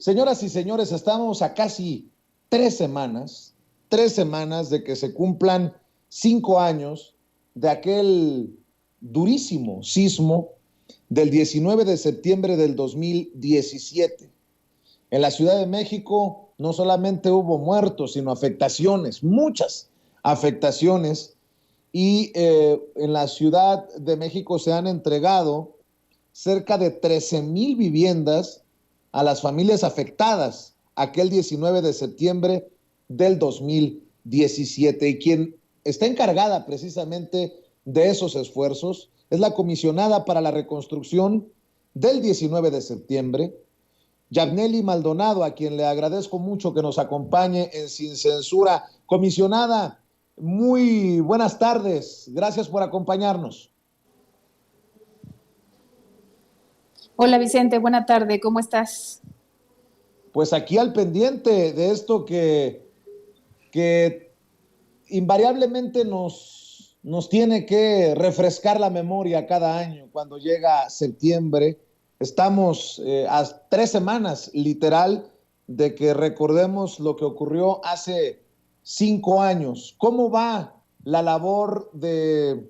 Señoras y señores, estamos a casi 3 semanas de que se cumplan 5 años de aquel durísimo sismo del 19 de septiembre del 2017. En la Ciudad de México no solamente hubo muertos, sino afectaciones, muchas afectaciones, y en la Ciudad de México se han entregado cerca de 13,000 viviendas a las familias afectadas aquel 19 de septiembre del 2017. Y quien está encargada precisamente de esos esfuerzos es la comisionada para la reconstrucción del 19 de septiembre, Yabneli Maldonado, a quien le agradezco mucho que nos acompañe en Sin Censura. Comisionada, muy buenas tardes. Gracias por acompañarnos. Hola Vicente, buena tarde, ¿cómo estás? Pues aquí al pendiente de esto que invariablemente nos tiene que refrescar la memoria cada año cuando llega septiembre. Estamos a 3 semanas, literal, de que recordemos lo que ocurrió hace 5 años. ¿Cómo va la labor de,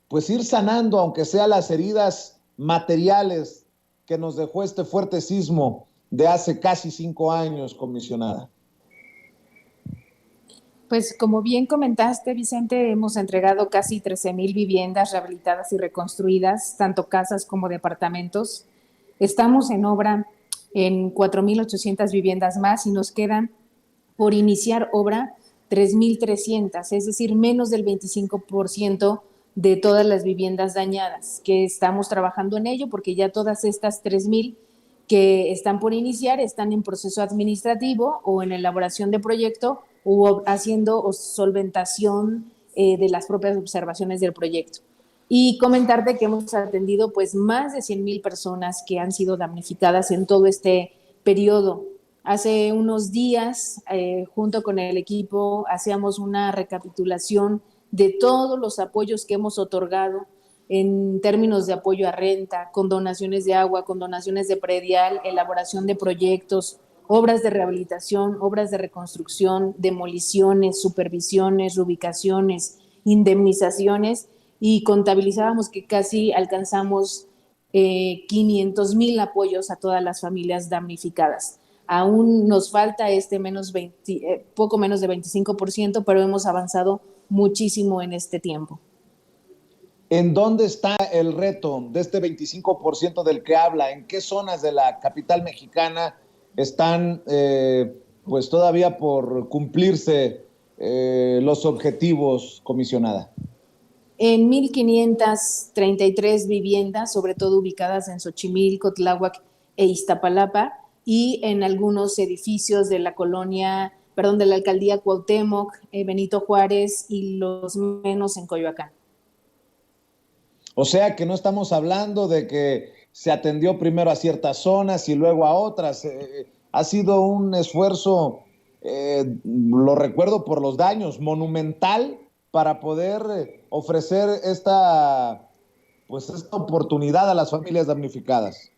pues, ir sanando, aunque sea las heridas materiales que nos dejó este fuerte sismo de hace casi 5 años, comisionada? Pues como bien comentaste, Vicente, hemos entregado casi 13,000 viviendas rehabilitadas y reconstruidas, tanto casas como departamentos. Estamos en obra en 4,800 viviendas más y nos quedan por iniciar obra 3,300, es decir, menos del 25% de todas las viviendas dañadas, que estamos trabajando en ello porque ya todas estas 3,000 que están por iniciar están en proceso administrativo o en elaboración de proyecto o haciendo solventación de las propias observaciones del proyecto. Y comentarte que hemos atendido pues más de 100,000 personas que han sido damnificadas en todo este periodo. Hace unos días, junto con el equipo, hacíamos una recapitulación de todos los apoyos que hemos otorgado en términos de apoyo a renta, con donaciones de agua, con donaciones de predial, elaboración de proyectos, obras de rehabilitación, obras de reconstrucción, demoliciones, supervisiones, reubicaciones, indemnizaciones, y contabilizábamos que casi alcanzamos 500,000 apoyos a todas las familias damnificadas. Aún nos falta poco menos de 25%, pero hemos avanzado muchísimo en este tiempo. ¿En dónde está el reto de este 25% del que habla? ¿En qué zonas de la capital mexicana están pues todavía por cumplirse los objetivos, comisionada? En 1,533 viviendas, sobre todo ubicadas en Xochimilco, Tláhuac e Iztapalapa, y en algunos edificios de la de la alcaldía Cuauhtémoc, Benito Juárez y los menos en Coyoacán. O sea que no estamos hablando de que se atendió primero a ciertas zonas y luego a otras. Ha sido un esfuerzo, lo recuerdo por los daños, monumental para poder ofrecer esta oportunidad a las familias damnificadas.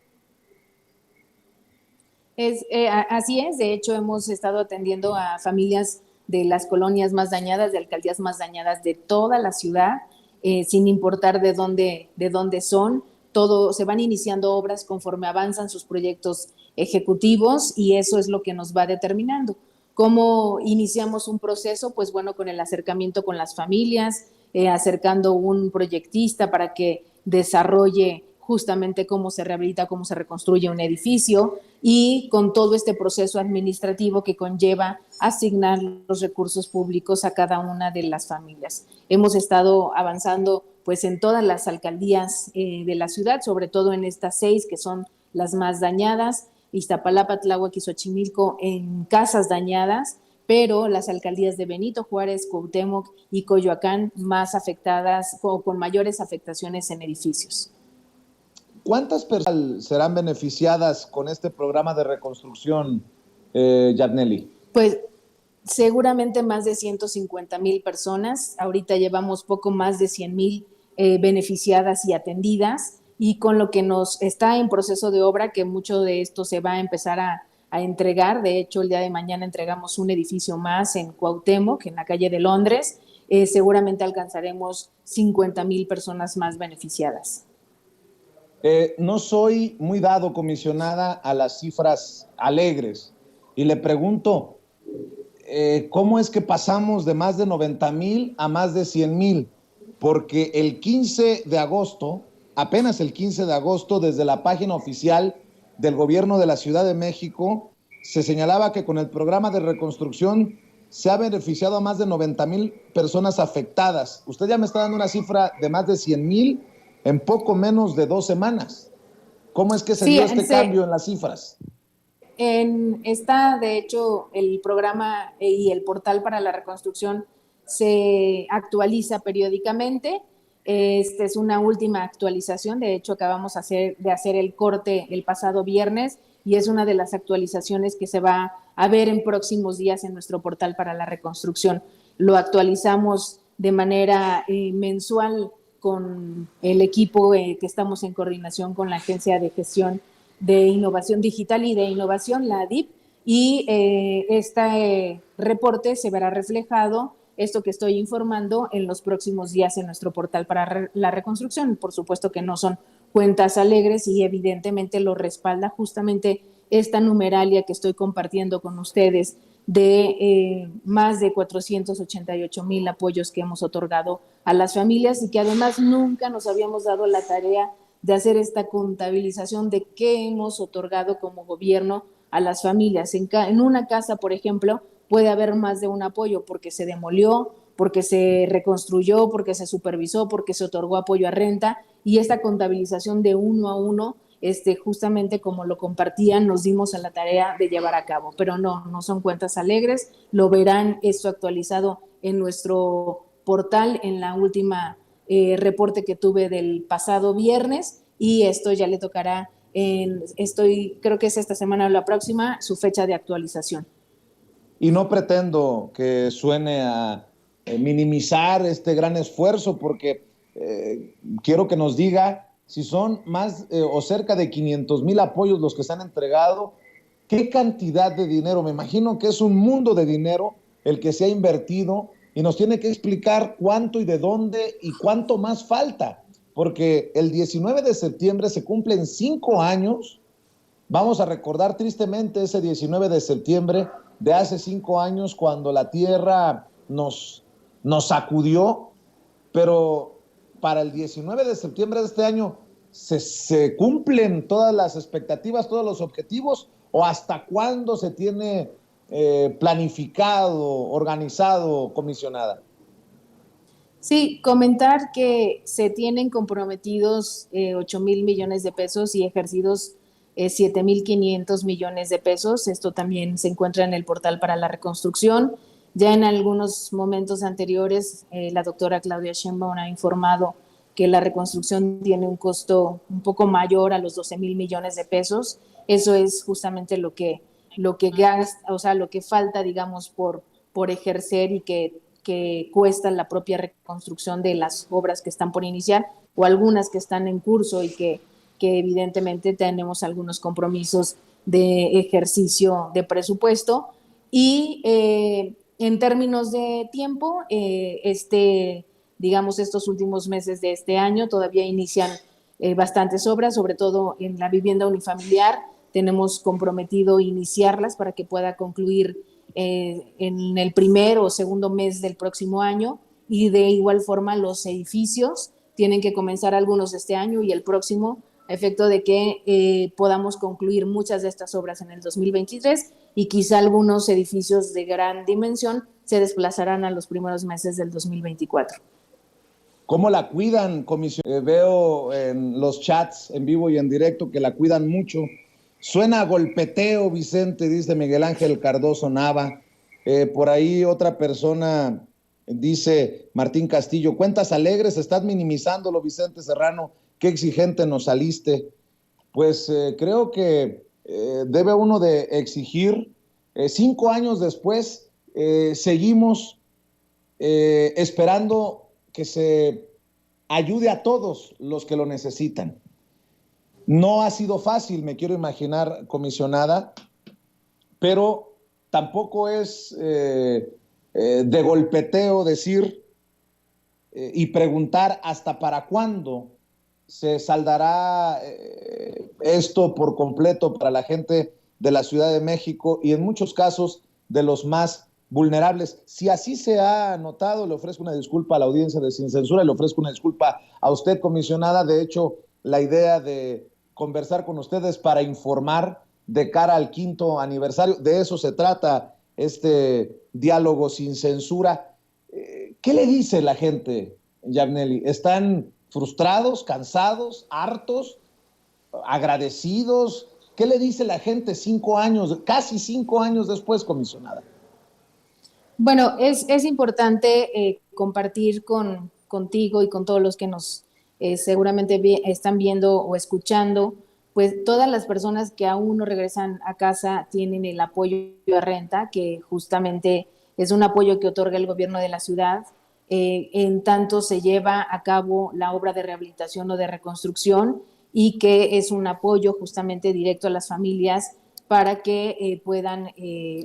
Así es, de hecho hemos estado atendiendo a familias de las colonias más dañadas, de alcaldías más dañadas de toda la ciudad, sin importar de dónde son. Se van iniciando obras conforme avanzan sus proyectos ejecutivos y eso es lo que nos va determinando. ¿Cómo iniciamos un proceso? Pues bueno, con el acercamiento con las familias, acercando un proyectista para que desarrolle justamente cómo se rehabilita, cómo se reconstruye un edificio y con todo este proceso administrativo que conlleva asignar los recursos públicos a cada una de las familias. Hemos estado avanzando pues en todas las alcaldías de la ciudad, sobre todo en estas 6 que son las más dañadas, Iztapalapa, Tláhuac y Xochimilco en casas dañadas, pero las alcaldías de Benito Juárez, Cuauhtémoc y Coyoacán más afectadas o con mayores afectaciones en edificios. ¿Cuántas personas serán beneficiadas con este programa de reconstrucción, Yabneli? Pues seguramente más de 150,000 personas. Ahorita llevamos poco más de 100,000 beneficiadas y atendidas, y con lo que nos está en proceso de obra, que mucho de esto se va a empezar a a entregar. De hecho, el día de mañana entregamos un edificio más en Cuauhtémoc, en la calle de Londres. Seguramente alcanzaremos 50,000 personas más beneficiadas. No soy muy dado, comisionada, a las cifras alegres y le pregunto, ¿cómo es que pasamos de más de 90,000 a más de 100,000? Porque el 15 de agosto, apenas el 15 de agosto, desde la página oficial del gobierno de la Ciudad de México, se señalaba que con el programa de reconstrucción se ha beneficiado a más de 90,000 personas afectadas. Usted ya me está dando una cifra de más de 100,000 en poco menos de 2 semanas. ¿Cómo es que se dio este cambio en las cifras? Está, de hecho, el programa y el portal para la reconstrucción se actualiza periódicamente. Esta es una última actualización. De hecho, acabamos de hacer el corte el pasado viernes y es una de las actualizaciones que se va a ver en próximos días en nuestro portal para la reconstrucción. Lo actualizamos de manera mensual con el equipo que estamos en coordinación con la Agencia de Gestión de Innovación Digital y de Innovación, la ADIP, y este reporte se verá reflejado, esto que estoy informando, en los próximos días en nuestro portal para la reconstrucción. Por supuesto que no son cuentas alegres y evidentemente lo respalda justamente esta numeralia que estoy compartiendo con ustedes de más de 488,000 apoyos que hemos otorgado a las familias y que además nunca nos habíamos dado la tarea de hacer esta contabilización de qué hemos otorgado como gobierno a las familias. En una casa, por ejemplo, puede haber más de un apoyo porque se demolió, porque se reconstruyó, porque se supervisó, porque se otorgó apoyo a renta, y esta contabilización de uno a uno, justamente como lo compartían, nos dimos a la tarea de llevar a cabo. Pero no son cuentas alegres. Lo verán esto actualizado en nuestro portal en la última reporte que tuve del pasado viernes, y esto ya le tocará, creo que es esta semana o la próxima, su fecha de actualización. Y no pretendo que suene a minimizar este gran esfuerzo, porque quiero que nos diga si son más o cerca de 500,000 apoyos los que se han entregado. ¿Qué cantidad de dinero? Me imagino que es un mundo de dinero el que se ha invertido, y nos tiene que explicar cuánto y de dónde y cuánto más falta, porque el 19 de septiembre se cumplen 5 años. Vamos a recordar tristemente ese 19 de septiembre de hace 5 años, cuando la tierra nos sacudió, pero para el 19 de septiembre de este año se cumplen todas las expectativas, todos los objetivos, o hasta cuándo se tiene planificado, organizado, comisionada. Sí, comentar que se tienen comprometidos 8,000 millones de pesos y ejercidos 7,500 millones de pesos. Esto también se encuentra en el portal para la reconstrucción. Ya en algunos momentos anteriores, la doctora Claudia Sheinbaum ha informado que la reconstrucción tiene un costo un poco mayor a los 12,000 millones de pesos. Eso es justamente lo que gasta, o sea, lo que falta, digamos, por ejercer y que cuesta la propia reconstrucción de las obras que están por iniciar o algunas que están en curso y que evidentemente tenemos algunos compromisos de ejercicio de presupuesto. Y en términos de tiempo, digamos, estos últimos meses de este año todavía inician bastantes obras, sobre todo en la vivienda unifamiliar. Tenemos comprometido iniciarlas para que pueda concluir en el primer o segundo mes del próximo año, y de igual forma los edificios tienen que comenzar algunos este año y el próximo, a efecto de que podamos concluir muchas de estas obras en el 2023, y quizá algunos edificios de gran dimensión se desplazarán a los primeros meses del 2024. ¿Cómo la cuidan, comisión? Veo en los chats en vivo y en directo que la cuidan mucho. Suena a golpeteo, Vicente, dice Miguel Ángel Cardoso Nava. Por ahí otra persona dice, Martín Castillo, cuentas alegres, estás minimizándolo, Vicente Serrano, qué exigente nos saliste. Pues creo que debe uno de exigir. 5 años después, seguimos esperando que se ayude a todos los que lo necesitan. No ha sido fácil, me quiero imaginar, comisionada, pero tampoco es de golpeteo decir y preguntar hasta para cuándo se saldará esto por completo para la gente de la Ciudad de México y en muchos casos de los más vulnerables. Si así se ha notado, le ofrezco una disculpa a la audiencia de Sin Censura y le ofrezco una disculpa a usted, comisionada. De hecho, la idea de conversar con ustedes para informar de cara al 5º aniversario, de eso se trata este diálogo sin censura. ¿Qué le dice la gente, Yabneli? ¿Están frustrados, cansados, hartos, agradecidos? ¿Qué le dice la gente 5 años, casi 5 años después, comisionada? Bueno, es importante compartir contigo y con todos los que nos seguramente están viendo o escuchando, pues todas las personas que aún no regresan a casa tienen el apoyo a renta, que justamente es un apoyo que otorga el gobierno de la ciudad. En tanto se lleva a cabo la obra de rehabilitación o de reconstrucción y que es un apoyo justamente directo a las familias para que puedan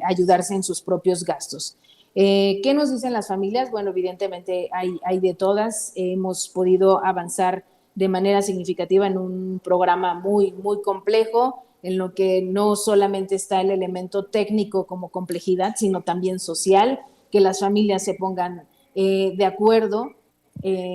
ayudarse en sus propios gastos. ¿Qué nos dicen las familias? Bueno, evidentemente hay de todas. Hemos podido avanzar de manera significativa en un programa muy, muy complejo, en lo que no solamente está el elemento técnico como complejidad, sino también social, que las familias se pongan de acuerdo,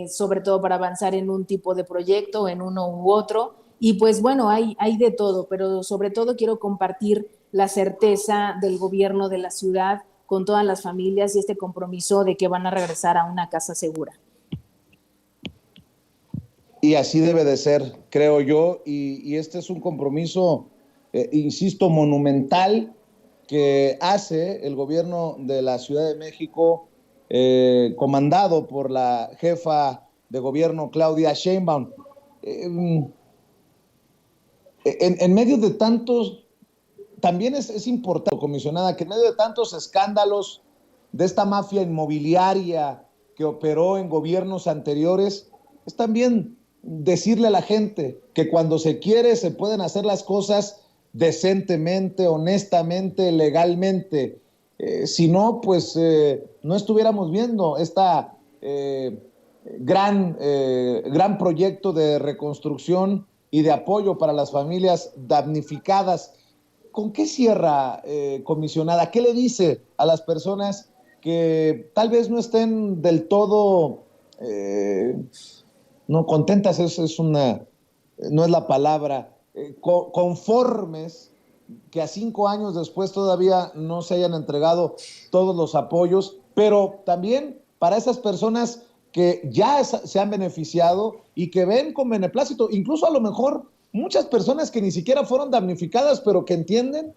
sobre todo para avanzar en un tipo de proyecto, en uno u otro. Y pues bueno, hay de todo, pero sobre todo quiero compartir la certeza del gobierno de la ciudad con todas las familias y este compromiso de que van a regresar a una casa segura. Y así debe de ser, creo yo, y este es un compromiso, insisto, monumental que hace el gobierno de la Ciudad de México, comandado por la jefa de gobierno Claudia Sheinbaum. En medio de tantos, también es importante, comisionada, que en medio de tantos escándalos de esta mafia inmobiliaria que operó en gobiernos anteriores, es también decirle a la gente que cuando se quiere se pueden hacer las cosas decentemente, honestamente, legalmente. Si no, pues no estuviéramos viendo esta gran proyecto de reconstrucción y de apoyo para las familias damnificadas. ¿Con qué cierra, comisionada? ¿Qué le dice a las personas que tal vez no estén del todo no contentas? No es la palabra, conformes, que a 5 años después todavía no se hayan entregado todos los apoyos, pero también para esas personas que ya se han beneficiado y que ven con beneplácito, incluso a lo mejor muchas personas que ni siquiera fueron damnificadas, pero que entienden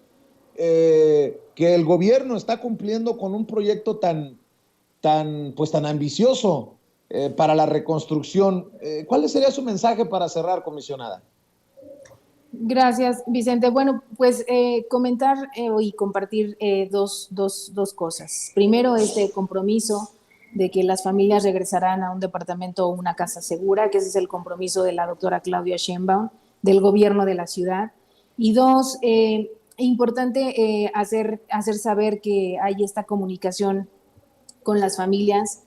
que el gobierno está cumpliendo con un proyecto tan ambicioso para la reconstrucción. ¿Cuál sería su mensaje para cerrar, comisionada? Gracias, Vicente. Bueno, pues comentar y compartir dos cosas. Primero, este compromiso de que las familias regresarán a un departamento o una casa segura, que ese es el compromiso de la doctora Claudia Sheinbaum, del gobierno de la ciudad. Y dos, importante hacer saber que hay esta comunicación con las familias.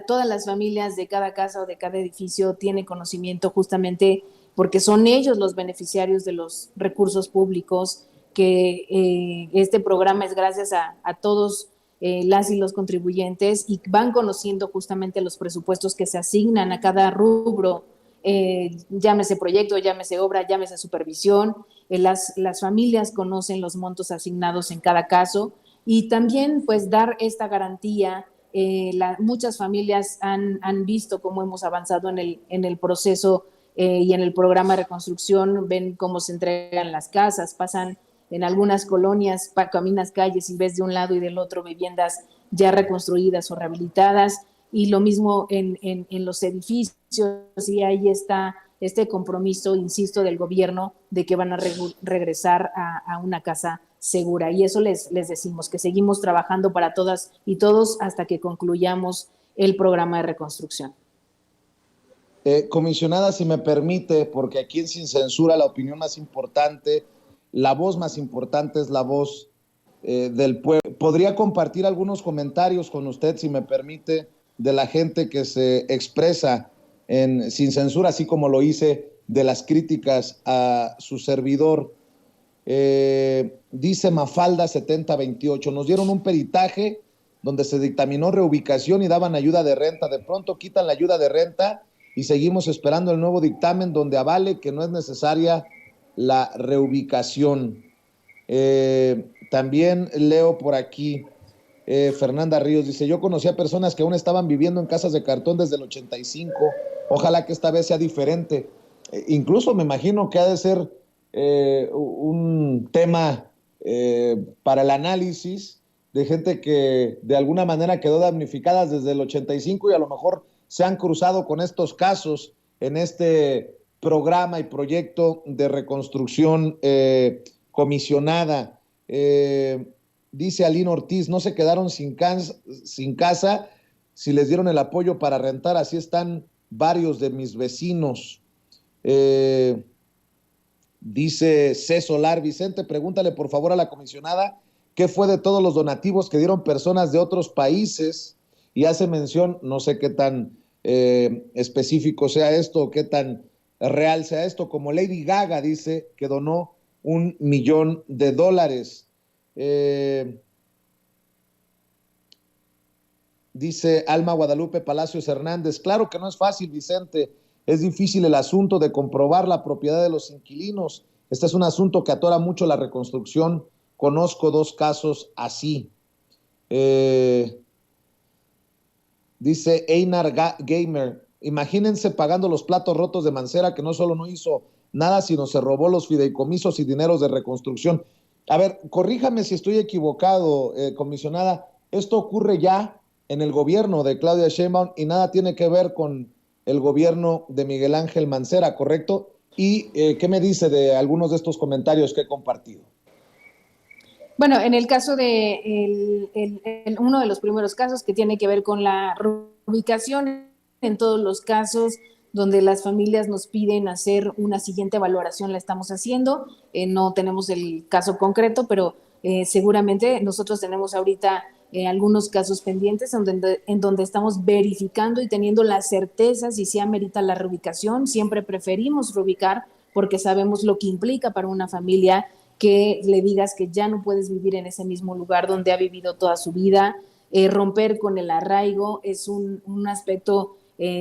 Todas las familias de cada casa o de cada edificio tienen conocimiento justamente porque son ellos los beneficiarios de los recursos públicos, que este programa es gracias a todos las y los contribuyentes, y van conociendo justamente los presupuestos que se asignan a cada rubro, llámese proyecto, llámese obra, llámese supervisión. Las familias conocen los montos asignados en cada caso, y también pues dar esta garantía. Muchas familias han visto cómo hemos avanzado en el proceso y en el programa de reconstrucción, ven cómo se entregan las casas, pasan en algunas colonias, caminas calles y ves de un lado y del otro viviendas ya reconstruidas o rehabilitadas, y lo mismo en los edificios, y ahí está este compromiso, insisto, del gobierno de que van a regresar a una casa segura. Y eso les decimos, que seguimos trabajando para todas y todos hasta que concluyamos el programa de reconstrucción. Comisionada, si me permite, porque aquí en Sin Censura la opinión más importante, la voz más importante es la voz del pueblo. Podría compartir algunos comentarios con usted, si me permite, de la gente que se expresa sin censura, así como lo hice de las críticas a su servidor. Dice Mafalda 7028, nos dieron un peritaje donde se dictaminó reubicación y daban ayuda de renta. De pronto quitan la ayuda de renta y seguimos esperando el nuevo dictamen donde avale que no es necesaria la reubicación. También leo por aquí, Fernanda Ríos dice, yo conocí a personas que aún estaban viviendo en casas de cartón desde el 85, ojalá que esta vez sea diferente. Incluso me imagino que ha de ser un tema para el análisis de gente que de alguna manera quedó damnificada desde el 85 y a lo mejor se han cruzado con estos casos en este programa y proyecto de reconstrucción comisionada. Dice Aline Ortiz, no se quedaron sin casa si les dieron el apoyo para rentar, así están varios de mis vecinos. Dice C. Solar, Vicente, pregúntale por favor a la comisionada qué fue de todos los donativos que dieron personas de otros países, y hace mención, no sé qué tan específico sea esto o qué tan real sea esto, como Lady Gaga dice que donó $1 millón. Dice Alma Guadalupe Palacios Hernández, claro que no es fácil, Vicente, es difícil el asunto de comprobar la propiedad de los inquilinos. Este es un asunto que atora mucho la reconstrucción. Conozco 2 casos así. Dice Einar Gamer, imagínense pagando los platos rotos de Mancera, que no solo no hizo nada, sino se robó los fideicomisos y dineros de reconstrucción. A ver, corríjame si estoy equivocado, comisionada. Esto ocurre ya en el gobierno de Claudia Sheinbaum y nada tiene que ver con el gobierno de Miguel Ángel Mancera, ¿correcto? ¿Y qué me dice de algunos de estos comentarios que he compartido? Bueno, en el caso de uno de los primeros casos que tiene que ver con la reubicación, en todos los casos donde las familias nos piden hacer una siguiente valoración, la estamos haciendo. No tenemos el caso concreto, pero seguramente nosotros tenemos ahorita algunos casos pendientes en donde estamos verificando y teniendo la certeza si se amerita la reubicación. Siempre preferimos reubicar porque sabemos lo que implica para una familia que le digas que ya no puedes vivir en ese mismo lugar donde ha vivido toda su vida. Romper con el arraigo es un aspecto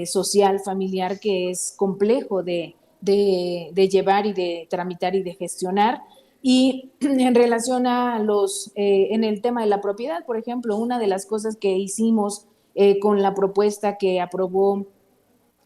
social, familiar, que es complejo de llevar y de tramitar y de gestionar. Y en relación a en el tema de la propiedad, por ejemplo, una de las cosas que hicimos con la propuesta que aprobó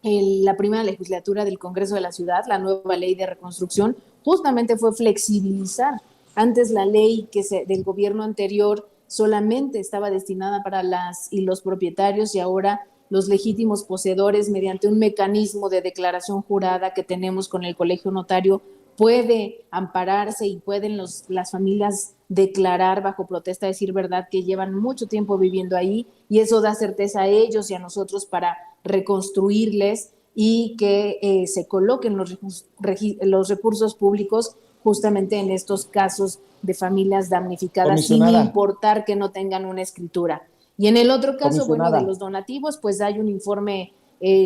la primera legislatura del Congreso de la Ciudad, la nueva ley de reconstrucción, justamente fue flexibilizar. Antes la ley del gobierno anterior solamente estaba destinada para las y los propietarios, y ahora los legítimos poseedores, mediante un mecanismo de declaración jurada que tenemos con el colegio notario, puede ampararse y pueden las familias declarar bajo protesta, decir verdad, que llevan mucho tiempo viviendo ahí, y eso da certeza a ellos y a nosotros para reconstruirles y que se coloquen los recursos públicos justamente en estos casos de familias damnificadas, sin importar que no tengan una escritura. Y en el otro caso, bueno, de los donativos, pues hay un informe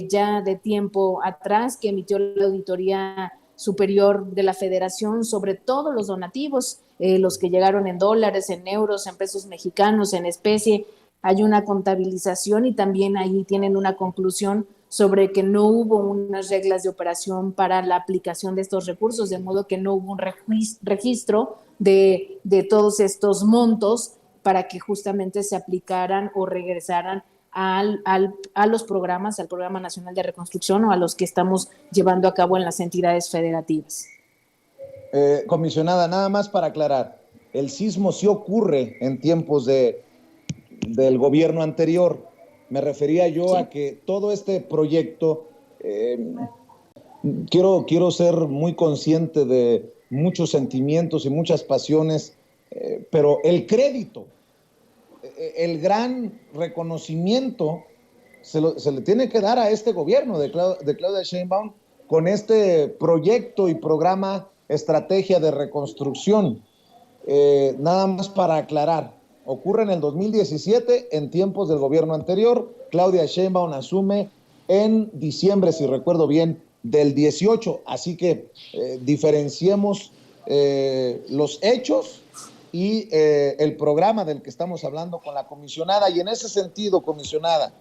ya de tiempo atrás que emitió la Auditoría Superior de la Federación sobre todos los donativos, los que llegaron en dólares, en euros, en pesos mexicanos, en especie. Hay una contabilización y también ahí tienen una conclusión sobre que no hubo unas reglas de operación para la aplicación de estos recursos, de modo que no hubo un registro de todos estos montos para que justamente se aplicaran o regresaran a los programas, al Programa Nacional de Reconstrucción o a los que estamos llevando a cabo en las entidades federativas. Comisionada, nada más para aclarar, el sismo sí ocurre en tiempos del gobierno anterior. Me refería yo a que todo este proyecto, quiero ser muy consciente de muchos sentimientos y muchas pasiones, pero el crédito, el gran reconocimiento se le tiene que dar a este gobierno de Claudia Sheinbaum con este proyecto y programa Estrategia de Reconstrucción. nada más para aclarar, ocurre en el 2017, en tiempos del gobierno anterior. Claudia Sheinbaum asume en diciembre, si recuerdo bien, del 18. Así que diferenciemos los hechos y el programa del que estamos hablando con la comisionada. Y en ese sentido, comisionada,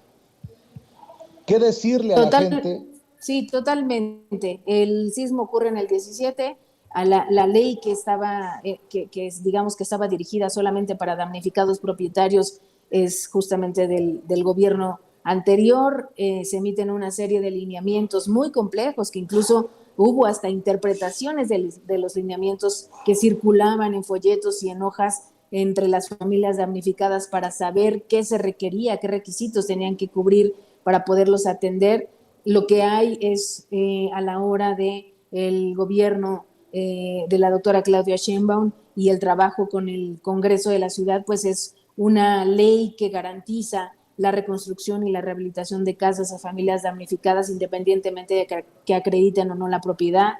¿qué decirle a la gente? Sí, totalmente. El sismo ocurre en el 17. La ley que estaba, digamos que estaba dirigida solamente para damnificados propietarios es justamente del gobierno anterior. Se emiten una serie de lineamientos muy complejos que incluso hubo hasta interpretaciones de los lineamientos que circulaban en folletos y en hojas entre las familias damnificadas para saber qué se requería, qué requisitos tenían que cubrir para poderlos atender. Lo que hay es a la hora de el gobierno de la doctora Claudia Sheinbaum y el trabajo con el Congreso de la ciudad, pues es una ley que garantiza la reconstrucción y la rehabilitación de casas a familias damnificadas independientemente de que acrediten o no la propiedad,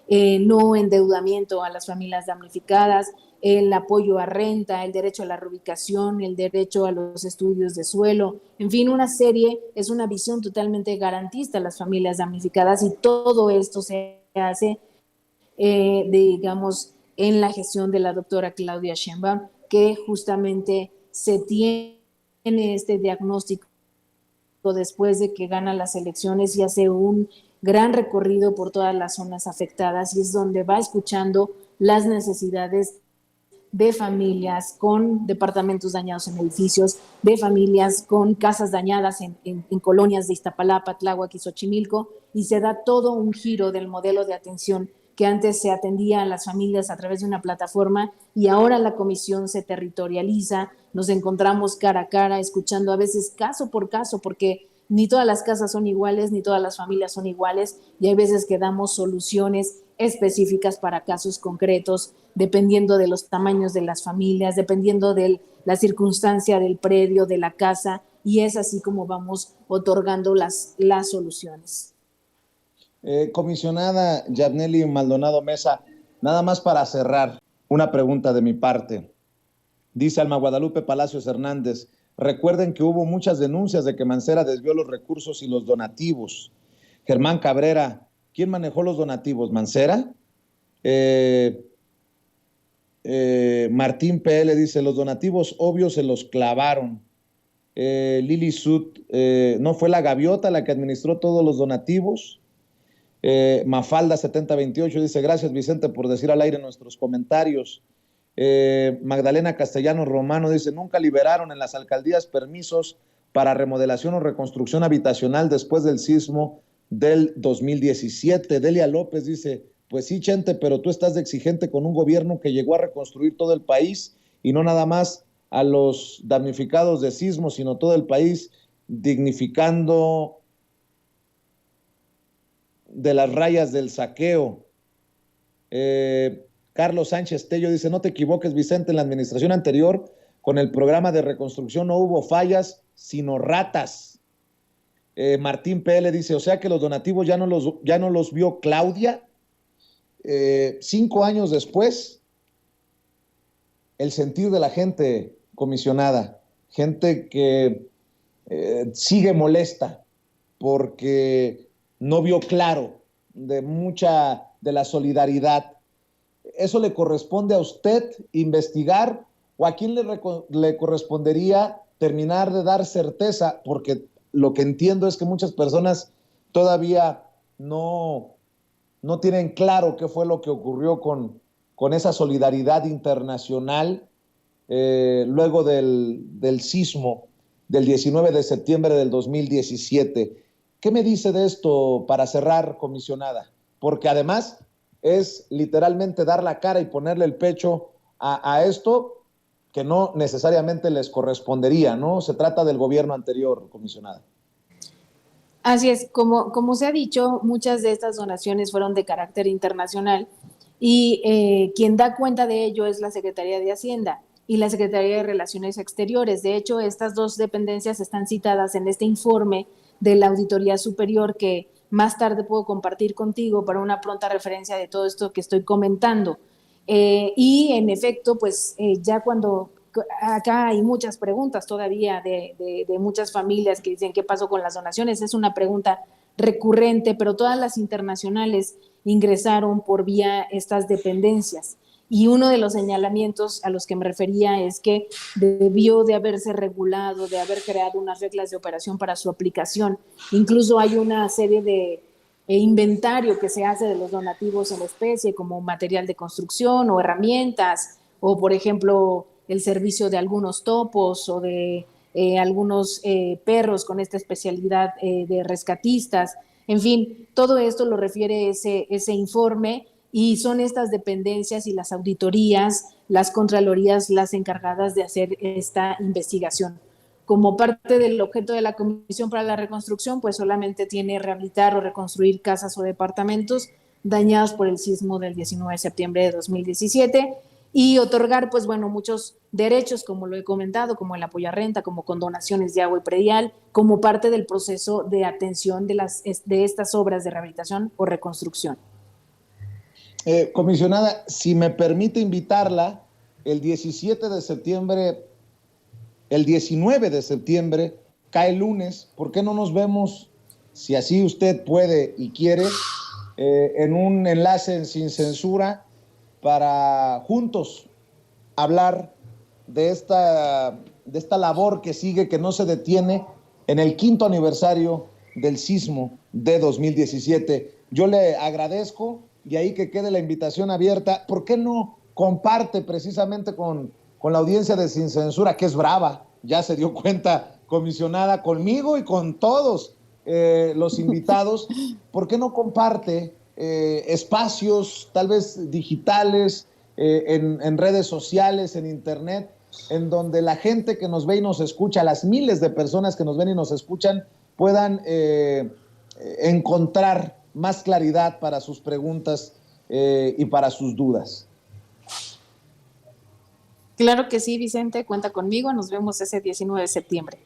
no endeudamiento a las familias damnificadas, el apoyo a renta, el derecho a la reubicación, el derecho a los estudios de suelo, en fin, una serie, es una visión totalmente garantista a las familias damnificadas y todo esto se hace, digamos, en la gestión de la doctora Claudia Sheinbaum, que justamente se tiene este diagnóstico después de que gana las elecciones y hace un gran recorrido por todas las zonas afectadas y es donde va escuchando las necesidades de familias con departamentos dañados en edificios, de familias con casas dañadas en colonias de Iztapalapa, Tláhuac y Xochimilco, y se da todo un giro del modelo de atención que antes se atendía a las familias a través de una plataforma y ahora la comisión se territorializa, nos encontramos cara a cara, escuchando a veces caso por caso, porque ni todas las casas son iguales, ni todas las familias son iguales, y hay veces que damos soluciones específicas para casos concretos, dependiendo de los tamaños de las familias, dependiendo de la circunstancia del predio, de la casa, y es así como vamos otorgando las soluciones. Comisionada Yabneli Maldonado Mesa, nada más para cerrar, una pregunta de mi parte. Dice Alma Guadalupe Palacios Hernández, recuerden que hubo muchas denuncias de que Mancera desvió los recursos y los donativos. Germán Cabrera, ¿quién manejó los donativos? ¿Mancera? Martín PL dice, los donativos obvios se los clavaron. Lili Sud, ¿no fue la gaviota la que administró todos los donativos? Mafalda 7028 dice, gracias Vicente por decir al aire nuestros comentarios. Magdalena Castellanos Romano dice, nunca liberaron en las alcaldías permisos para remodelación o reconstrucción habitacional después del sismo del 2017. Delia López dice, pues sí, Chente, pero tú estás de exigente con un gobierno que llegó a reconstruir todo el país y no nada más a los damnificados de sismo, sino todo el país, dignificando de las rayas del saqueo. Carlos Sánchez Tello dice, no te equivoques, Vicente, en la administración anterior, con el programa de reconstrucción no hubo fallas, sino ratas. Martín PL dice, o sea que los donativos ya no los vio Claudia. 5 años después, el sentir de la gente, comisionada, gente que sigue molesta porque no vio claro de mucha de la solidaridad. ¿Eso le corresponde a usted investigar o a quién le correspondería terminar de dar certeza? Porque lo que entiendo es que muchas personas todavía no tienen claro qué fue lo que ocurrió con esa solidaridad internacional luego del sismo del 19 de septiembre del 2017. ¿Qué me dice de esto para cerrar, comisionada? Porque además es literalmente dar la cara y ponerle el pecho a esto que no necesariamente les correspondería, ¿no? Se trata del gobierno anterior, comisionada. Así es, como se ha dicho, muchas de estas donaciones fueron de carácter internacional y quien da cuenta de ello es la Secretaría de Hacienda y la Secretaría de Relaciones Exteriores. De hecho, estas dos dependencias están citadas en este informe de la Auditoría Superior que más tarde puedo compartir contigo para una pronta referencia de todo esto que estoy comentando. Y en efecto, pues ya cuando acá hay muchas preguntas todavía de muchas familias que dicen qué pasó con las donaciones, es una pregunta recurrente, pero todas las internacionales ingresaron por vía estas dependencias. Y uno de los señalamientos a los que me refería es que debió de haberse regulado, de haber creado unas reglas de operación para su aplicación. Incluso hay una serie de inventario que se hace de los donativos en especie, como material de construcción o herramientas, o por ejemplo el servicio de algunos topos o de algunos perros con esta especialidad de rescatistas. En fin, todo esto lo refiere ese informe y son estas dependencias y las auditorías, las contralorías, las encargadas de hacer esta investigación. Como parte del objeto de la Comisión para la Reconstrucción, pues solamente tiene rehabilitar o reconstruir casas o departamentos dañados por el sismo del 19 de septiembre de 2017 y otorgar, pues bueno, muchos derechos, como lo he comentado, como el apoyo a renta, como condonaciones de agua y predial, como parte del proceso de atención de estas obras de rehabilitación o reconstrucción. Comisionada, si me permite invitarla, el 17 de septiembre, el 19 de septiembre, cae lunes, ¿por qué no nos vemos, si así usted puede y quiere, en un enlace en Sin Censura para juntos hablar de esta labor que sigue, que no se detiene en el 5º aniversario del sismo de 2017? Yo le agradezco y ahí que quede la invitación abierta. ¿Por qué no comparte precisamente con la audiencia de Sin Censura, que es brava? Ya se dio cuenta, comisionada, conmigo y con todos los invitados. ¿Por qué no comparte espacios tal vez digitales, en redes sociales, en internet, en donde la gente que nos ve y nos escucha, las miles de personas que nos ven y nos escuchan, puedan encontrar más claridad para sus preguntas y para sus dudas? Claro que sí, Vicente, cuenta conmigo, nos vemos ese 19 de septiembre.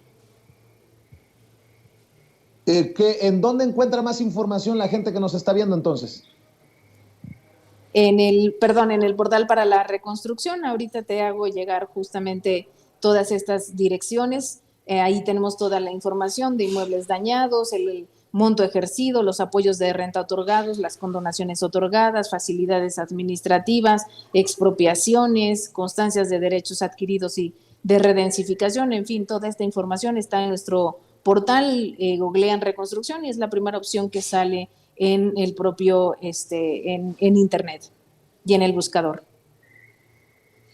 ¿En dónde encuentra más información la gente que nos está viendo entonces? En el portal para la reconstrucción, ahorita te hago llegar justamente todas estas direcciones. Ahí tenemos toda la información de inmuebles dañados, el monto ejercido, los apoyos de renta otorgados, las condonaciones otorgadas, facilidades administrativas, expropiaciones, constancias de derechos adquiridos y de redensificación. En fin, toda esta información está en nuestro portal. Googlean reconstrucción y es la primera opción que sale en el propio, en internet y en el buscador.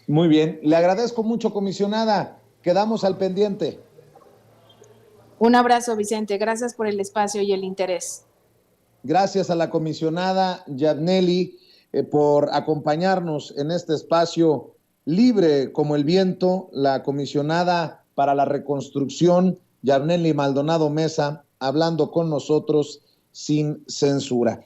Muy bien, le agradezco mucho, comisionada. Quedamos al pendiente. Un abrazo, Vicente. Gracias por el espacio y el interés. Gracias a la comisionada Yabneli por acompañarnos en este espacio libre como el viento. La comisionada para la reconstrucción, Yabneli Maldonado Mesa, hablando con nosotros sin censura.